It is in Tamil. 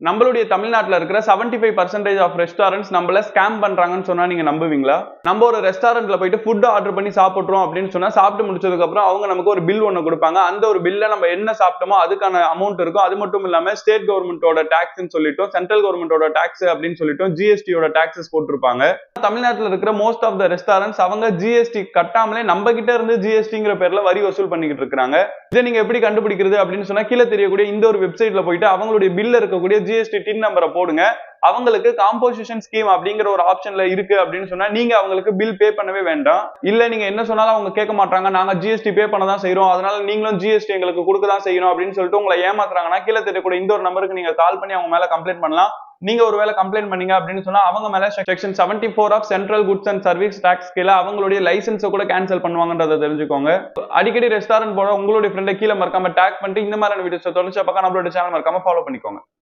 நம்மளுடைய தமிழ்நாட்டுல இருக்கிற 75% ஆஃப் ரெஸ்டாரண்ட்ஸ் நம்மள ஸ்கேம் பண்றாங்கன்னு சொன்னா நீங்க நம்புவீங்களா? நம்ம ஒரு ரெஸ்டாரண்ட்ல போயிட்டு ஃபுட் ஆர்டர் பண்ணி சாப்பிடுறோம் அப்படின்னு சொன்னா சாப்பிட்டு முடிச்சதுக்கு அப்புறம் அவங்க நமக்கு ஒரு பில் ஒண்ணு கொடுப்பாங்க. அந்த ஒரு பில்ல நம்ம என்ன சாப்பிட்டோமோ அதுக்கான அமௌண்ட் இருக்கும். அது மட்டும் இல்லாம ஸ்டேட் கவர்மெண்டோட டாக்ஸ்ன்னு சொல்லிட்டோம், சென்ட்ரல் கவர்மெண்டோட டாக்ஸ் அப்படின்னு சொல்லிட்டோம், ஜிஎஸ்டியோட டாக்ஸஸ் போட்டிருப்பாங்க. தமிழ்நாட்டுல இருக்கிற மோஸ்ட் ஆஃப் த ரெஸ்டாரண்ட்ஸ் அவங்க ஜிஎஸ்டி கட்டாமலே நம்ம கிட்ட இருந்து ஜிஎஸ்டிங்கிற பேர்ல வரி வசூல் பண்ணிக்கிட்டு இருக்காங்க. இதை நீங்க எப்படி கண்டுபிடிக்கிறது அப்படின்னு சொன்னா கீழே தெரியக்கூடிய இந்த ஒரு வெப்சைட்ல போயிட்டு அவங்களுடைய பில்ல இருக்கக்கூடிய ஜிஎஸ்டி டின் நம்பரை போடுங்க. அவங்களுக்கு காம்போசிஷன் ஸ்கீம் அப்படிங்கிற ஒரு ஆப்ஷன்ல இருக்கு அப்படின்னு சொன்னா நீங்க அவங்களுக்கு பில் பே பண்ணவே வேண்டாம். இல்ல நீங்க என்ன சொன்னாலும் அவங்க கேட்க மாட்டாங்க, நாங்க ஜிஎஸ்டி பே பண்ண தான் செய்யறோம், அதனால நீங்களும் ஜிஎஸ்டி எங்களுக்கு கொடுக்க தான் செய்யணும் அப்படின்னு சொல்லிட்டு உங்களை ஏமாத்துறாங்கன்னா கீழே தெரியக்கூடிய இந்த ஒரு நம்பருக்கு நீங்க கால் பண்ணி அவங்க மேல கம்ப்ளைண்ட் பண்ணலாம். நீங்க ஒருவேளை கம்ப்ளைண்ட் பண்ணீங்க அப்படின்னு சொன்னா அவங்க மேல section 74 of central goods and service tax கீழே அவங்களுடைய லைசன்ஸை கூட கேன்சல் பண்ணுவாங்கன்றதை தெரிஞ்சுக்கோங்க. அடிக்கடி ரெஸ்டாரண்ட் போட உங்களுடைய ஃப்ரெண்டை கீழே மறக்காம டேக் பண்ணிட்டு இந்த மாதிரி வீடியோஸ் தொடர்ச்சி பக்கம் நம்மளோட சேனல் மறக்காம ஃபாலோ பண்ணிக்கோங்க.